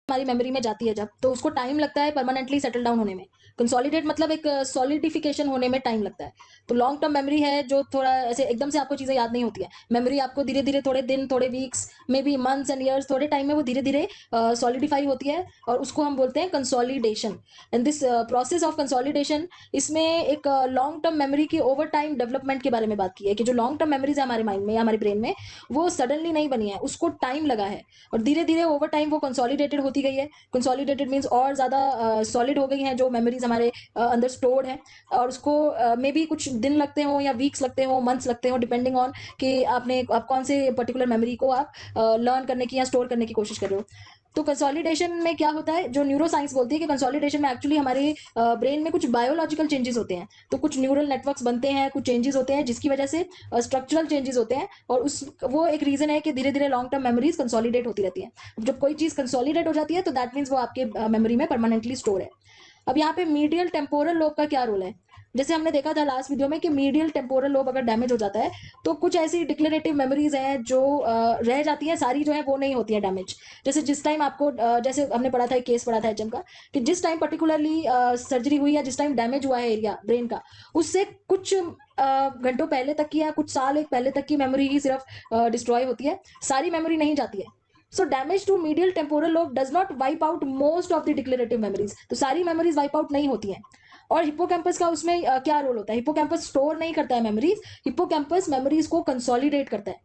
हमारी मेमोरी में जाती है जब, तो उसको टाइम लगता है परमानेंटली सेटल डाउन होने में। कंसोलिडेट मतलब एक सॉलिडिफिकेशन होने में टाइम लगता है। तो लॉन्ग टर्म मेमोरी है जो थोड़ा ऐसे एकदम से आपको चीज़ें याद नहीं होती है। मेमोरी आपको धीरे-धीरे थोड़े दिन, थोड़े weeks, may be months and years, थोड़े टाइम में वो धीरे-धीरे सॉलिडिफाई होती है और उसको हम बोलते हैं consolidation. And this process of consolidation, इसमें एक लॉन्ग टर्म मेमोरी की ओवर टाइम डेवलपमेंट के बारे में बात की है कि जो लॉन्ग टर्म मेमोरीज है हमारे माइंड में या हमारे ब्रेन में, वो सडनली नहीं बनी है, उसको टाइम लगा है और धीरे-धीरे ओवर टाइम वो कंसोलिडेटेड होती गई है। कंसोलिडेटेड मीन्स और ज़्यादा सॉलिड हो गई हैं जो मेमोरीज हमारे अंदर स्टोर्ड है और उसको मे बी कुछ दिन लगते हो या वीक्स लगते हो, मंथ्स लगते हो, डिपेंडिंग ऑन कि आप कौन से पर्टिकुलर मेमोरी को आप लर्न करने की या स्टोर करने की कोशिश कर रहे हो। तो कंसोलिडेशन में क्या होता है, जो न्यूरो साइंस बोलती है कि कंसोलिडेशन में एक्चुअली हमारे ब्रेन में कुछ बायोलॉजिकल चेंजेस होते हैं। तो कुछ न्यूरल नेटवर्क्स बनते हैं, कुछ चेंजेस होते हैं जिसकी वजह से स्ट्रक्चरल चेंजेस होते हैं और उस वो एक रीजन है कि धीरे धीरे लॉन्ग टर्म मेमोरीज कंसोलिडेट होती रहती है। जब कोई चीज कंसोलिडेट हो जाती है तो दैट मीन्स वो आपके मेमोरी में परमानेंटली स्टोर है। अब यहाँ पे मीडियल टेम्पोरल लोब का क्या रोल है, जैसे हमने देखा था लास्ट वीडियो में कि मीडियल टेम्पोरल लोब अगर डैमेज हो जाता है तो कुछ ऐसी डिक्लेरेटिव मेमोरीज हैं जो रह जाती हैं, सारी जो है वो नहीं होती है डैमेज। जैसे जिस टाइम आपको जैसे हमने पढ़ा था, एक केस पढ़ा था एचएम का, कि जिस टाइम पर्टिकुलरली सर्जरी हुई या जिस टाइम डैमेज हुआ है एरिया ब्रेन का, उससे कुछ घंटों पहले तक की या कुछ साल एक पहले तक की मेमोरी ही सिर्फ डिस्ट्रॉय होती है, सारी मेमोरी नहीं जाती है। So damage to medial temporal lobe does not wipe out most of the declarative memories, तो सारी मेमोरीज वाइप आउट नहीं होती हैं। और हिप्पोकैम्पस का उसमें क्या रोल होता है, हिप्पोकैम्पस स्टोर नहीं करता है मेमोरीज, हिप्पोकैम्पस मेमोरीज को कंसोलिडेट करता है।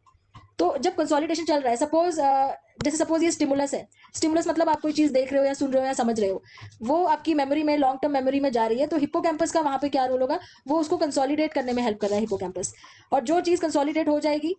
तो जब कंसोलिडेशन चल रहा है, सपोज ये स्टिमुलस है, स्टिमुलस मतलब आप कोई चीज देख रहे हो या सुन रहे हो या समझ रहे हो, वो आपकी मेमोरी में, लॉन्ग टर्म मेमोरी में जा रही है, तो हिप्पोकैम्पस का वहां पे क्या रोल होगा, वो उसको कंसोलिडेट करने में हेल्प कर रहा है हिप्पोकैम्पस। और जो चीज कंसोलिडेट हो जाएगी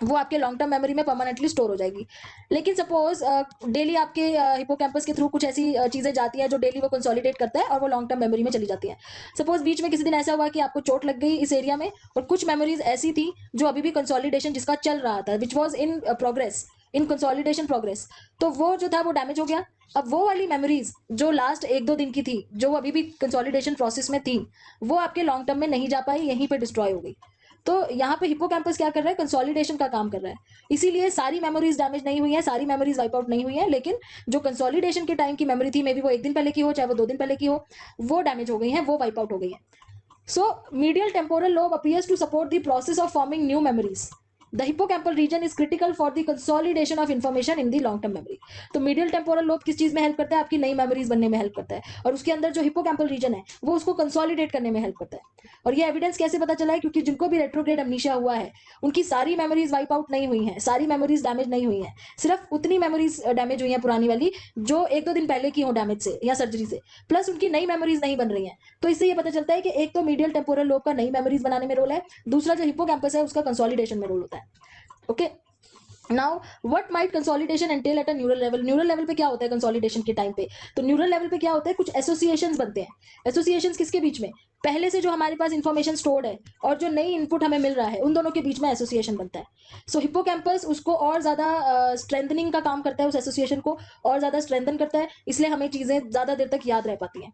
वो आपके लॉन्ग टर्म मेमोरी में परमानेंटली स्टोर हो जाएगी। लेकिन सपोज डेली आपके हिप्पोकैम्पस के थ्रू कुछ ऐसी चीजें जाती हैं जो डेली वो कंसोलिडेट करता है और वो लॉन्ग टर्म मेमोरी में चली जाती हैं। सपोज बीच में किसी दिन ऐसा हुआ कि आपको चोट लग गई इस एरिया में और कुछ मेमोरीज ऐसी थी जो अभी भी कंसोलिडेशन जिसका चल रहा था, which was in progress, in consolidation progress, तो वो जो था वो डैमेज हो गया। अब वो वाली मेमोरीज जो लास्ट एक दो दिन की थी, जो अभी भी कंसोलिडेशन प्रोसेस में थी, वो आपके लॉन्ग टर्म में नहीं जा पाई, यहीं पे डिस्ट्रॉय हो गई। तो यहाँ पे हिप्पोकैम्पस क्या कर रहा है, कंसोलिडेशन का काम कर रहा है। इसीलिए सारी मेमोरीज डैमेज नहीं हुई है, सारी मेमोरीज वाइप आउट नहीं हुई है, लेकिन जो कंसोलिडेशन के टाइम की मेमोरी थी, मे बी वो एक दिन पहले की हो चाहे वो 2 दिन पहले की हो, वो डैमेज हो गई है, वो वाइप आउट हो गई है। So medial temporal lobe appears to support the process of forming new memories. The hippocampal region is critical for the consolidation of information in the long term memory. तो medial temporal lobe किस चीज में help करता है, आपकी नई memories बनने में हेल्प करता है, और उसके अंदर जो हिप्पोकैम्पल रीजन है वो उसको कंसोलिडेट करने में हेल्प करता है। और ये एविडेंस कैसे पता चला है, क्योंकि जिनको भी रेट्रोग्रेड अमनीशिया हुआ है उनकी सारी मेमोरीज वाइप आउट नहीं हुई हैं, सारी मेमोरीज डैमेज नहीं हुई हैं, सिर्फ उतनी मेमोरीज डैमेज हुई हैं पुरानी वाली जो एक दो दिन पहले की हो डैमेज से या सर्जरी से, प्लस उनकी नई मेमोरीज नहीं बन रही हैं। तो इससे ये पता चलता है कि एक तो मीडियल टेम्पोरल लोब का नई मेमोरीज बनाने में रोल है, दूसरा जो हिप्पोकैम्पस है उसका कंसोलिडेशन में रोल होता है। Okay, now what might consolidation entail at a neural level. Neural level पे क्या होता है कंसोलिडेशन के टाइम पे, तो न्यूरल लेवल पे क्या होता है, कुछ एसोसिएशंस बनते हैं। एसोसिएशंस किसके बीच में, पहले से जो हमारे पास इंफॉर्मेशन स्टोर्ड है और जो नई इनपुट हमें मिल रहा है, उन दोनों के बीच में एसोसिएशन बनता है। सो हिप्पोकैम्पस उसको और ज्यादा स्ट्रेंथनिंग का काम करता है, उस एसोसिएशन को और ज्यादा स्ट्रेंथन करता है, इसलिए हमें चीजें ज्यादा देर तक याद रह पाती हैं।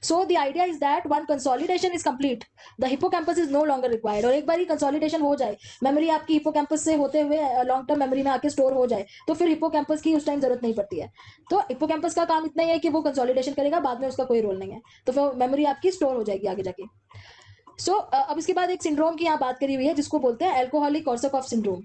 So the idea is that one consolidation is complete, the hippocampus is no longer required। और एक बार ही कंसोलिडेशन हो जाए, मेमोरी आपकी हिप्पोकैम्पस से होते हुए लॉन्ग टर्म मेमोरी में आके स्टोर हो जाए, तो फिर हिप्पोकैम्पस की उस टाइम जरूरत नहीं पड़ती है। तो हिप्पोकैम्पस का काम इतना ही है कि वो कंसोलिडेशन करेगा, बाद में उसका कोई रोल नहीं है, तो फिर मेमोरी आपकी स्टोर हो जाएगी आगे जाके। अब इसके बाद एक सिंड्रोम की यहाँ बात करी हुई है जिसको बोलते हैं एल्कोहलिक कोर्साकॉफ सिंड्रोम,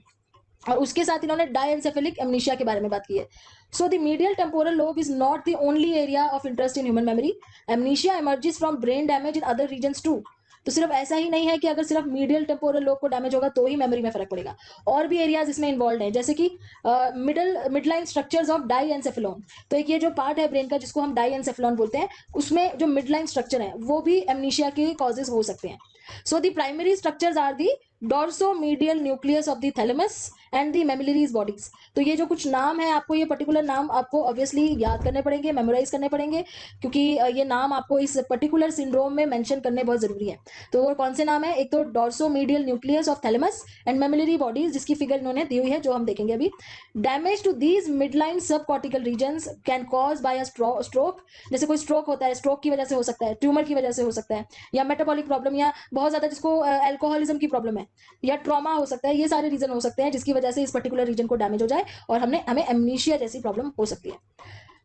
और उसके साथ इन्होंने डायएन्सेफेलिक एमनीशिया के बारे में बात की है। So the medial temporal lobe is not the only area of interest in human memory, amnesia emerges from brain damage in other regions too. तो सिर्फ ऐसा ही नहीं है कि अगर सिर्फ मीडियल टेम्पोरल लोब को डैमेज होगा तो ही मेमोरी में फर्क पड़ेगा, और भी एरियाज इसमें इन्वॉल्व हैं, जैसे कि मिडलाइन स्ट्रक्चर्स ऑफ डाईएन्सेफेलॉन। तो एक ये जो पार्ट है ब्रेन का जिसको हम डाईएन्सेफेलॉन बोलते हैं, उसमें जो मिडलाइन स्ट्रक्चर है वो भी एमनीशिया के कॉजेज हो सकते हैं। So the primary structures are the dorsomedial nucleus of the thalamus and the mammillary bodies. तो ये जो कुछ नाम है, आपको ये पर्टिकुलर नाम आपको ऑब्वियसली याद करने पड़ेंगे, मेमोराइज करने पड़ेंगे, क्योंकि ये नाम आपको इस पर्टिकुलर सिंड्रोम में मेंशन करने बहुत जरूरी है। तो वो कौन से नाम है, एक तो dorsomedial nucleus of thalamus and mammillary bodies, जिसकी फिगर इन्होंने दी हुई है जो हम देखेंगे अभी। Damage to these midline subcortical regions can cause by a stroke. जैसे कोई स्ट्रोक होता है, स्ट्रोक की वजह से हो सकता है, ट्यूमर की वजह से हो सकता है, या मेटाबॉलिक प्रॉब्लम, या बहुत ज्यादा जिसको अल्कोहलिज्म की प्रॉब्लम है, या ट्रॉमा हो सकता है। ये सारे रीजन हो सकते हैं जिसकी वजह से इस पर्टिकुलर रीजन को डैमेज हो जाए और हमें एमनीशिया जैसी प्रॉब्लम हो सकती है।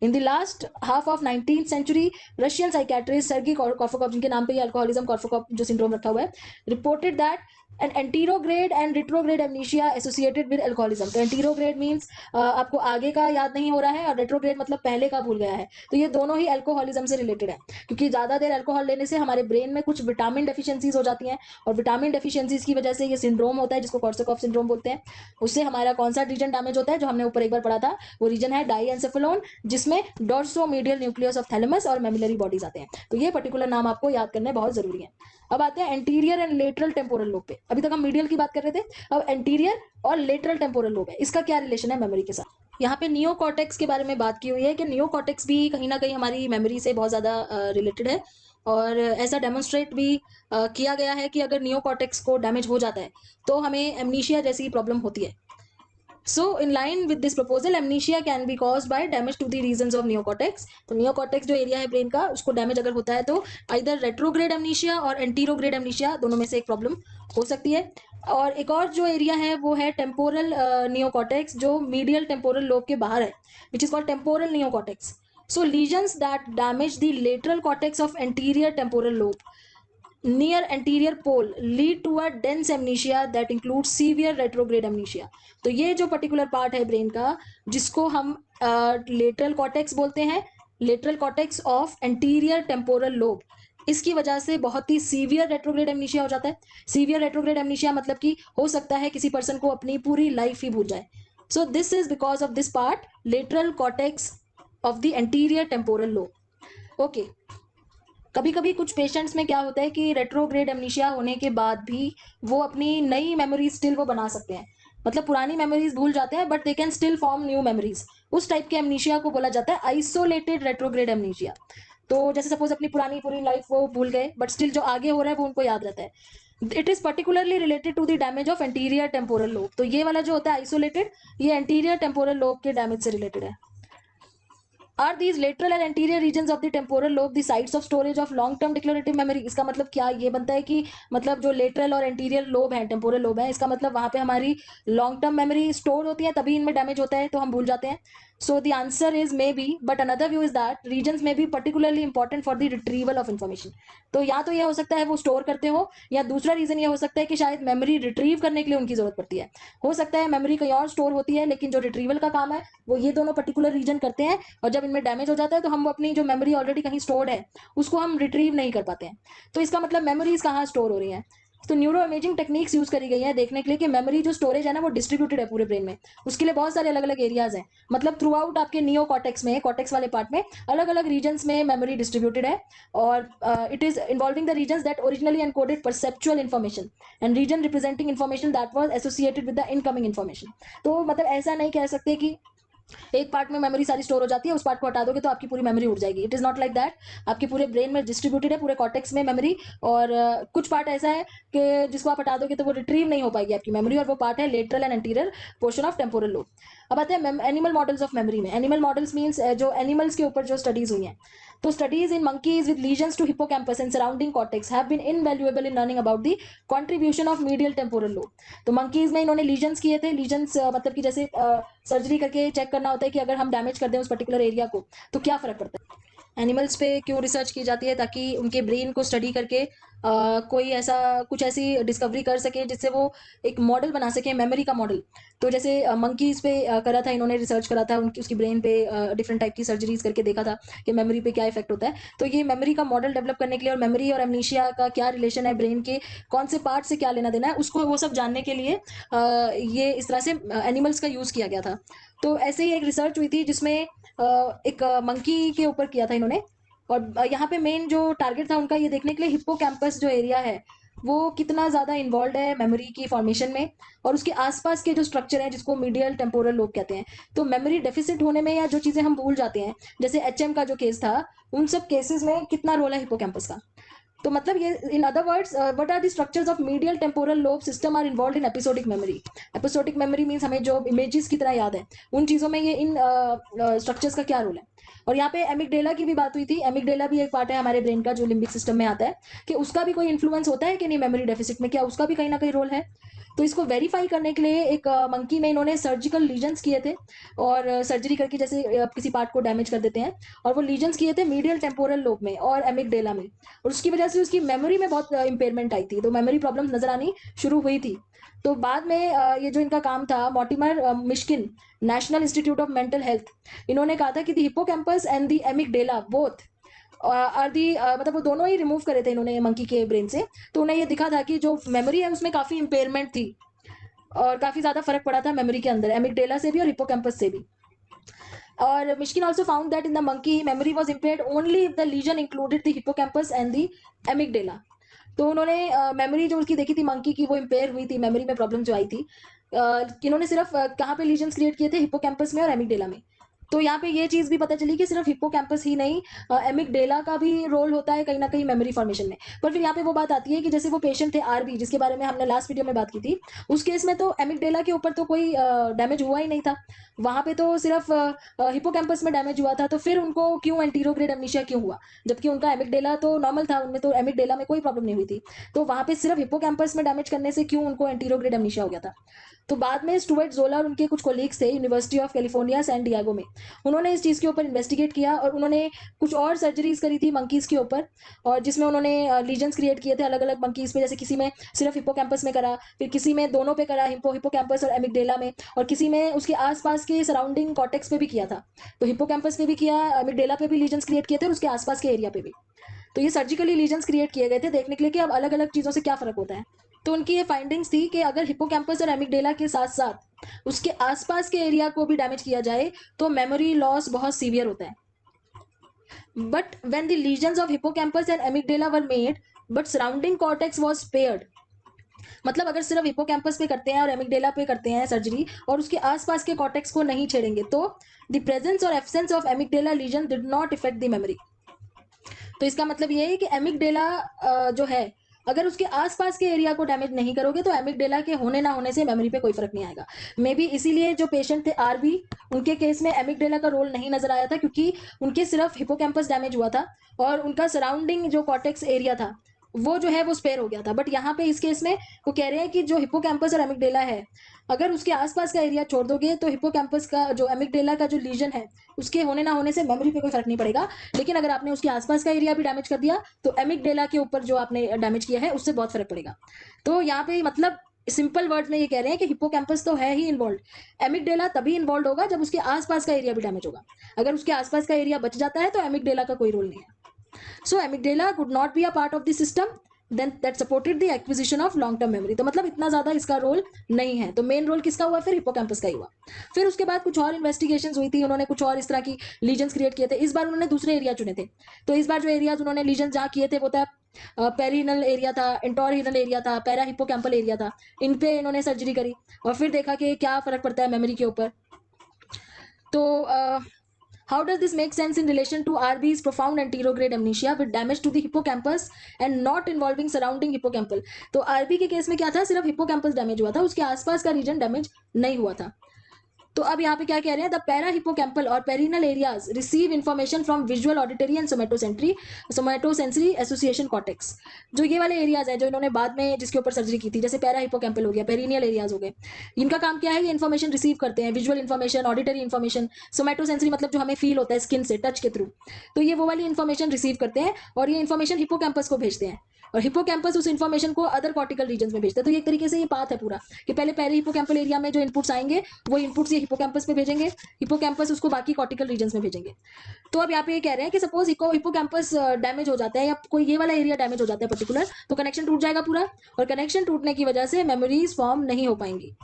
In the last half of 19th century, Russian psychiatrist Sergei Korfakov, जिनके नाम पे ये अल्कोहलिज्म कॉर्फोकॉफ जो सिंड्रोम रखा हुआ है, reported that an anterograde and retrograde amnesia associated with alcoholism. तो anterograde means आपको आगे का याद नहीं हो रहा है, और retrograde मतलब पहले का भूल गया है. तो ये दोनों ही अल्कोहलिज्म से रिलेटेड है, क्योंकि ज्यादा देर अल्कोहल लेने से हमारे ब्रेन में कुछ विटामिन डेफिशिएंसीज हो जाती हैं, और विटामिन डेफिशिएंसीज की वजह से ये सिंड्रोम होता है, जिसको कॉर्सोकॉफ सिंड्रोम बोलते हैं. उससे हमारा कौन सा रीजन डैमेज होता है, जो हमने ऊपर एक बार पढ़ा था, वो रीजन है डाईएन्सेफेलोन, जिसमें डोर्सोमीडियल न्यूक्लियस ऑफ थैलेमस और मेमिलरी बॉडीज आते हैं. तो ये पर्टिकुलर नाम आपको याद करने बहुत जरूरी है. अब आते हैं anterior and lateral temporal lobe पे. अभी तक हम मीडियल की बात कर रहे थे, अब एंटीरियर और लेटरल टेम्पोरल लोब है. इसका क्या रिलेशन है मेमोरी के साथ. यहाँ पे नियोकॉर्टेक्स के बारे में बात की हुई है कि नियोकॉर्टेक्स भी कहीं ना कहीं हमारी मेमोरी से बहुत ज्यादा रिलेटेड है, और ऐसा डेमोन्स्ट्रेट भी किया गया है कि अगर नियोकॉर्टेक्स को डैमेज हो जाता है तो हमें एमनीशिया जैसी प्रॉब्लम होती है. So, in line with this proposal, amnesia can be caused by damage to the regions of neocortex. तो neocortex जो एरिया है ब्रेन का, उसको डैमेज अगर होता है तो either retrograde amnesia और anterograde amnesia दोनों में से एक प्रॉब्लम हो सकती है. और एक और जो एरिया है वो है टेम्पोरल neocortex, जो मीडियल टेम्पोरल लोब के बाहर है, which is called temporal neocortex. So, lesions that damage the lateral cortex of anterior temporal lobe near anterior pole lead to a dense amnesia that includes severe retrograde amnesia. तो ये जो particular part है brain का, जिसको हम lateral cortex बोलते हैं, lateral cortex of anterior temporal lobe, इसकी वजह से बहुत ही सीवियर रेट्रोग्रेड एमनीशिया हो जाता है. सीवियर रेट्रोग्रेड एमनीशिया मतलब कि हो सकता है किसी पर्सन को अपनी पूरी लाइफ ही भूल जाए. So this is because of this part, lateral cortex of the anterior temporal lobe. Okay, कभी कभी कुछ पेशेंट्स में क्या होता है कि रेट्रोग्रेड एमनीशिया होने के बाद भी वो अपनी नई मेमोरी स्टिल वो बना सकते हैं, मतलब पुरानी मेमोरीज भूल जाते हैं but they can still form new memories. उस टाइप के एमनीशिया को बोला जाता है आइसोलेटेड रेट्रोग्रेड एमनीशिया. तो जैसे सपोज अपनी पुरानी पूरी लाइफ वो भूल गए, बट स्टिल जो आगे हो रहा है वो उनको याद रहता है. It is particularly related to the damage of anterior temporal lobe. तो ये वाला जो होता है आइसोलेटेड, ये एंटीरियर टेम्पोरल लोब के डैमेज से रिलेटेड है. Are these lateral and anterior regions of the temporal lobe the sites of storage of long term declarative memory? इसका मतलब क्या ये बनता है कि मतलब जो लेटरल और एंटीरियर लोब है, टेम्पोरल लोब है, इसका मतलब वहां पे हमारी लॉन्ग टर्म मेमोरी स्टोर होती है, तभी इनमें डैमेज होता है तो हम भूल जाते हैं. So the answer is maybe, but another view is that regions may be particularly important for the retrieval of information. तो या तो ये हो सकता है वो स्टोर करते हो, या दूसरा रीजन ये हो सकता है कि शायद मेमोरी रिट्रीव करने के लिए उनकी जरूरत पड़ती है. हो सकता है मेमोरी कहीं और स्टोर होती है, लेकिन जो रिट्रीवल का काम है वो ये दोनों पर्टिकुलर रीजन करते हैं, और जब इनमें डैमेज हो जाता है तो हम अपनी जो मेमोरी ऑलरेडी कहीं स्टोर्ड है उसको हम रिट्रीव नहीं कर पाते हैं. तो इसका मतलब मेमोरीज कहाँ स्टोर हो रही हैं. तो न्यूरो इमेजिंग टेक्निक्स यूज करी गई है देखने के लिए कि मेमोरी जो स्टोरेज है ना वो डिस्ट्रीब्यूटेड है पूरे ब्रेन में. उसके लिए बहुत सारे अलग अलग एरियाज हैं, मतलब थ्रू आउट आपके नियो कॉर्टेक्स में, कॉर्टेक्स वाले पार्ट में अलग अलग रीजन्स में मेमोरी डिस्ट्रीब्यूटेड है. और it is involving the regions that originally encoded perceptual information and region representing information that was associated with the incoming information. तो मतलब ऐसा नहीं कह सकते कि एक पार्ट में मेमोरी सारी स्टोर हो जाती है, उस पार्ट को हटा दोगे तो आपकी पूरी मेमोरी उड़ जाएगी. It is not like that. आपके पूरे ब्रेन में डिस्ट्रीब्यूटेड है, पूरे कॉर्टेक्स में मेमोरी, और कुछ पार्ट ऐसा है कि जिसको आप हटा दोगे तो वो रिट्रीव नहीं हो पाएगी आपकी मेमोरी, और वो पार्ट है lateral and anterior portion of temporal lobe. अब आते हैं एनिमल मॉडल्स ऑफ मेमोरी में. एनिमल मॉडल्स मीन्स जो एनिमल्स के ऊपर जो स्टडीज हुई हैं, तो studies in monkeys with lesions to hippocampus and surrounding cortex have been invaluable in learning about the contribution of medial temporal lobe. तो monkeys में इन्होंने लीजन्स किए थे. लीजन्स मतलब कि जैसे सर्जरी करके चेक करना होता है कि अगर हम डैमेज कर दें उस पर्टिकुलर एरिया को तो क्या फर्क पड़ता है. एनिमल्स पे क्यों रिसर्च की जाती है, ताकि उनके ब्रेन को स्टडी करके कोई ऐसा कुछ ऐसी डिस्कवरी कर सके जिससे वो एक मॉडल बना सके, मेमोरी का मॉडल. तो जैसे मंकीज पे करा था इन्होंने, रिसर्च करा था उनकी उसकी ब्रेन पे डिफरेंट टाइप की सर्जरीज करके देखा था कि मेमोरी पे क्या इफेक्ट होता है. तो ये मेमोरी का मॉडल डेवलप करने के लिए, और मेमोरी और एमनीशिया का क्या रिलेशन है, ब्रेन के कौन से पार्ट से क्या लेना देना है, उसको वो सब जानने के लिए ये इस तरह से एनिमल्स का यूज किया गया था. तो ऐसे ही एक रिसर्च हुई थी जिसमें एक मंकी के ऊपर किया था इन्होंने, और यहाँ पे मेन जो टारगेट था उनका ये देखने के लिए हिप्पोकैम्पस जो एरिया है वो कितना ज़्यादा इन्वॉल्व है मेमोरी की फॉर्मेशन में, और उसके आसपास के जो स्ट्रक्चर है जिसको मीडियल टेम्पोरल लोब कहते हैं. तो मेमोरी डेफिसिट होने में, या जो चीज़ें हम भूल जाते हैं, जैसे एचएम का जो केस था, उन सब केसेस में कितना रोल है हिप्पोकैम्पस का. तो मतलब ये in other words what are the structures of medial temporal lobe system are involve in episodic memory. Episodic memory means हमें जो इमेजेस की तरह याद है, उन चीज़ों में ये इन स्ट्रक्चर्स का क्या रोल है। और यहाँ पे एमिगडेला की भी बात हुई थी। एमिगडेला भी एक पार्ट है हमारे ब्रेन का जो लिम्बिक सिस्टम में आता है, कि उसका भी कोई इन्फ्लुएंस होता है कि नहीं मेमोरी डेफिसिट में, क्या उसका भी कहीं ना कहीं रोल है। तो इसको वेरीफाई करने के लिए एक मंकी में इन्होंने सर्जिकल लीजन्स किए थे, और सर्जरी करके जैसे किसी पार्ट को डैमेज कर देते हैं, और वो लीजन्स किए थे मीडियल टेम्पोरल लोब में और एमिगडेला में, और उसकी वजह से उसकी मेमोरी में बहुत इंपेयरमेंट आई थी, तो मेमोरी प्रॉब्लम नजर आनी शुरू हुई थी। तो बाद में ये जो इनका काम था, Mortimer Mishkin, National Institute of Mental Health, इन्होंने कहा था कि the hippocampus and the amygdala both are the, मतलब वो दोनों ही रिमूव करे थे इन्होंने मंकी के ब्रेन से। तो उन्हें ये दिखा था कि जो मेमोरी है उसमें काफी इंपेयरमेंट थी, और काफी ज्यादा फर्क पड़ा था मेमोरी के अंदर, एमिगडेला से भी और हिप्पोकैम्पस से भी। और Miskin also found that in the monkey memory was impaired only if the lesion included the hippocampus and the amygdala। तो उन्होंने मेमोरी जो उसकी देखी थी मंकी की, वो इम्पेयर हुई थी, मेमोरी में प्रॉब्लम जो आई थी। इन्होंने सिर्फ कहाँ पे लीजन्स क्रिएट किए थे, हिप्पोकैम्पस में और एमिगडेला में। तो यहाँ पे ये चीज भी पता चली कि सिर्फ हिप्पोकैम्पस ही नहीं, एमिगडेला का भी रोल होता है कहीं ना कहीं मेमोरी फॉर्मेशन में। पर फिर यहाँ पे वो बात आती है कि जैसे वो पेशेंट थे आरबी, जिसके बारे में हमने लास्ट वीडियो में बात की थी, उस केस में तो एमिगडेला के ऊपर तो कोई डैमेज हुआ ही नहीं था, वहां पे तो सिर्फ हिप्पोकैम्पस में डैमेज हुआ था। तो फिर उनको क्यों एंटीरोग्रेड एमनीशिया क्यों हुआ, जबकि उनका एमिगडेला तो नॉर्मल था, उनमें तो एमिगडेला में कोई प्रॉब्लम नहीं हुई थी। तो वहां पे सिर्फ हिप्पोकैम्पस में डैमेज करने से क्यों उनको एंटीरोग्रेड एमनीशिया हो गया था। तो बाद में स्टुअर्ट जोला और उनके कुछ कोलीग्स थे university of California San Diego में, उन्होंने इस चीज़ के ऊपर इन्वेस्टिगेट किया, और उन्होंने कुछ और सर्जरीज करी थी मंकीज़ के ऊपर, और जिसमें उन्होंने लीजन्स क्रिएट किए थे अलग अलग मंकीज़ पे। जैसे किसी में सिर्फ हिप्पोकैम्पस में करा, फिर किसी में दोनों पे करा, हिप्पोकैम्पस और एमिगडेला में, और किसी में उसके आसपास के सराउंडिंग कॉर्टेक्स पे भी किया था। तो हिप्पोकैम्पस पे भी किया, एमिगडेला पे भी लीजन्स क्रिएट किए थे, और उसके आसपास के एरिया पे भी। तो ये सर्जिकली लीजन्स क्रिएट किए गए थे देखने के लिए कि अब अलग अलग चीज़ों से क्या फ़र्क होता है। तो उनकी ये फाइंडिंग्स थी कि अगर हिप्पोकैम्पस और एमिगडेला के साथ साथ उसके आसपास के एरिया को भी डैमेज किया जाए तो मेमोरी लॉस बहुत सीवियर होता है। But when the lesions of hippocampus and amygdala were made but surrounding cortex was spared, मतलब अगर सिर्फ हिप्पोकैम्पस पे करते हैं और एमिगडेला पे करते हैं सर्जरी, और उसके आसपास के कॉर्टेक्स को नहीं छेड़ेंगे, तो द प्रेजेंस और absence of amygdala lesion did not effect the memory. तो इसका मतलब ये है कि एमिगडेला जो है, अगर उसके आसपास के एरिया को डैमेज नहीं करोगे तो एमिगडेला के होने ना होने से मेमोरी पे कोई फर्क नहीं आएगा। मे बी इसीलिए जो पेशेंट थे आरबी, उनके केस में एमिगडेला का रोल नहीं नजर आया था, क्योंकि उनके सिर्फ हिप्पोकैम्पस डैमेज हुआ था, और उनका सराउंडिंग जो कॉर्टेक्स एरिया था वो जो है वो स्पेयर हो गया था। बट यहाँ पे इस केस में वो कह रहे हैं कि जो हिप्पोकैम्पस और एमिगडेला है, अगर उसके आसपास का एरिया छोड़ दोगे तो हिप्पोकैम्पस का जो एमिगडेला का जो लीजन है उसके होने ना होने से मेमोरी पे कोई फर्क नहीं पड़ेगा। लेकिन अगर आपने उसके आसपास का एरिया भी डैमेज कर दिया तो एमिगडेला के ऊपर जो आपने डैमेज किया है उससे बहुत फर्क पड़ेगा। तो यहाँ पे मतलब सिंपल वर्ड में ये कह रहे हैं कि हिप्पोकैम्पस तो है ही इन्वॉल्व, एमिगडेला तभी इन्वॉल्व होगा जब उसके आसपास का एरिया भी डैमेज होगा। अगर उसके आसपास का एरिया बच जाता है तो एमिगडेला का कोई रोल नहीं है। So amygdala could not be a part of the system then that supported the acquisition of long term memory। तो मतलब इतना ज्यादा इसका रोल नहीं है। तो मेन रोल किसका हुआ, फिर हिप्पोकैम्पस का ही हुआ। फिर उसके बाद कुछ और इन्वेस्टिगेशंस हुई थी, उन्होंने कुछ और इस तरह की लीजन्स क्रिएट किए थे। इस बार उन्होंने दूसरे एरिया चुने थे। तो इस बार जो एरियाज उन्होंने लीजन जहाँ किए थे वो था पेरिनल एरिया था, इंटोरहिनल एरिया था, पैरा हिप्पोकैम्पल एरिया था। इन पे इन्होंने सर्जरी करी और फिर देखा कि क्या फर्क पड़ता है मेमोरी के ऊपर। तो how does this make sense in relation to RB's profound anterograde amnesia with damage to the hippocampus and not involving surrounding hippocampal? तो RB के केस में क्या था, सिर्फ हिप्पोकैम्पस डैमेज हुआ था, उसके आसपास का रीजन डैमेज नहीं हुआ था। तो अब यहाँ पे क्या कह रहे हैं, द पैरा हिप्पोकैम्पल और perirhinal areas receive information from visual auditory and somatosensory association cortex. जो ये वाले एरियाज है जो इन्होंने बाद में जिसके ऊपर सर्जरी की थी, जैसे पैरा हिप्पोकैम्पल हो गया, पेरिनियल एरियाज हो गए, इनका काम क्या है, ये इन्फॉर्मेशन रिसीव करते हैं, विजुअल इन्फॉर्मेशन, ऑडिटरी इन्फॉर्मेशन, सोमेटोसेंसरी मतलब जो हमें फील होता है स्किन से, टच के थ्रू। तो ये वो वाली इन्फॉर्मेशन रिसीव करते हैं और ये इन्फॉर्मेशन हिप्पोकैम्पस को भेजते हैं, और हिप्पोकैम्पस उस इन्फॉर्मेशन को अदर कॉर्टिकल रीजन में भेजते हैं। तो ये एक तरीके से ये पाथ है पूरा कि पहले पेरी हिप्पोकैम्पल एरिया में जो इनपुट्स आएंगे वो इनपुट्स ये हिप्पोकैम्पस पे भेजेंगे, हिप्पोकैम्पस उसको बाकी कॉर्टिकल रीजन में भेजेंगे। तो अब यहाँ पे ये कह रहे हैं कि सपोज हिप्पोकैम्पस डैमेज हो जाता है या कोई ये वाला एरिया डैमेज हो जाता है पर्टिकुलर, तो कनेक्शन टूट जाएगा पूरा, और कनेक्शन टूटने की वजह से मेमोरीज फॉर्म नहीं हो पाएंगी।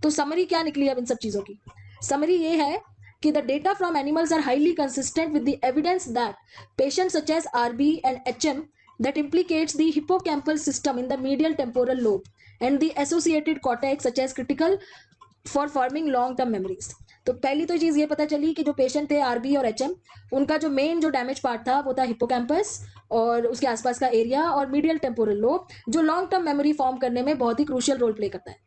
तो समरी क्या निकली अब इन सब चीजों की, समरी ये है कि the data from animals are highly consistent with the evidence that patient such as RB and HM that implicates the hippocampal system in the medial temporal lobe and the associated cortex such as critical for forming long term memories। तो पहली तो चीज ये पता चली कि जो patient थे आरबी और एचएम, उनका जो मेन जो डैमेज पार्ट था वो था हिप्पोकैम्पस और उसके आसपास का एरिया, और मीडियल टेम्पोरल लोब जो लॉन्ग टर्म मेमोरी फॉर्म करने में बहुत ही क्रूशियल रोल प्ले करता है।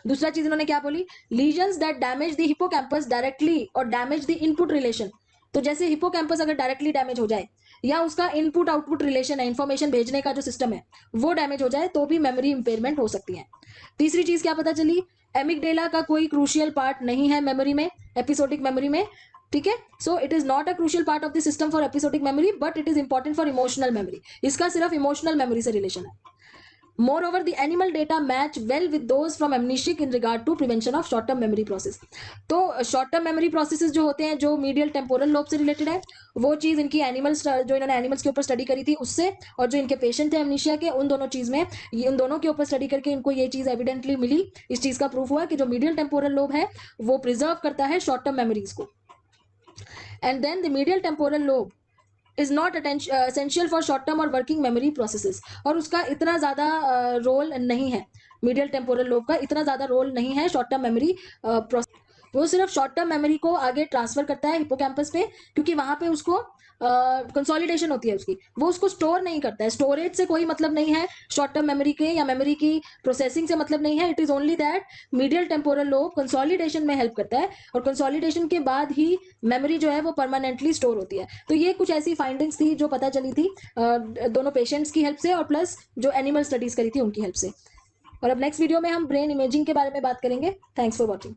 दूसरा चीज इन्होंने क्या बोली, lesions that damage the hippocampus directly और डैमेज द इनपुट रिलेशन। तो जैसे हिपोकैम्पस अगर डायरेक्टली डैमेज हो जाए या उसका इनपुट आउटपुट रिलेशन है, इंफॉर्मेशन भेजने का जो सिस्टम है वो डैमेज हो जाए तो भी मेमोरी इंपेयरमेंट हो सकती है। तीसरी चीज क्या पता चली, एमिगडेला का कोई क्रूशियल पार्ट नहीं है मेमोरी में, एपिसोडिक मेमोरी में। ठीक है, so it is not a crucial part of the system for episodic memory, but it is important for emotional memory. इसका सिर्फ इमोशनल मेमोरी से रिलेशन है। Moreover, the animal data match well with those from amnesic in regard to prevention of short term memory process. तो short term memory processes जो होते हैं जो medial temporal lobe से रिलेटेड है, वो चीज इनकी एनिमल्स जो इन्होंने एनिमल्स के ऊपर स्टडी करी थी उससे, और जो इनके पेशेंट थे एमनीशिया के, उन दोनों चीज में उन दोनों के ऊपर स्टडी करके इनको ये चीज एविडेंटली मिली। इस चीज का प्रूफ हुआ कि जो मीडियल टेम्पोरल लोब है वो प्रिजर्व करता है शॉर्ट टर्म मेमोरीज को। And then the medial temporal lobe is not essential for short term और वर्किंग मेमोरी प्रोसेसेस, और उसका इतना ज्यादा रोल नहीं है, मीडियल टेम्पोरल लोब का इतना ज्यादा रोल नहीं है शॉर्ट टर्म मेमोरी प्रोसेस। वो सिर्फ शॉर्ट टर्म मेमोरी को आगे ट्रांसफर करता है हिपोकैम्पस पे, क्योंकि वहां पे उसको कंसोलिडेशन होती है उसकी, वो उसको स्टोर नहीं करता है। स्टोरेज से कोई मतलब नहीं है शॉर्ट टर्म मेमोरी के, या मेमोरी की प्रोसेसिंग से मतलब नहीं है। It is only that medial temporal lobe consolidation में हेल्प करता है, और कंसोलिडेशन के बाद ही मेमोरी जो है वो परमानेंटली स्टोर होती है। तो ये कुछ ऐसी फाइंडिंग्स थी जो पता चली थी दोनों पेशेंट्स की हेल्प से, और प्लस जो एनिमल स्टडीज करी थी उनकी हेल्प से। और अब नेक्स्ट वीडियो में हम ब्रेन इमेजिंग के बारे में बात करेंगे। Thanks for watching.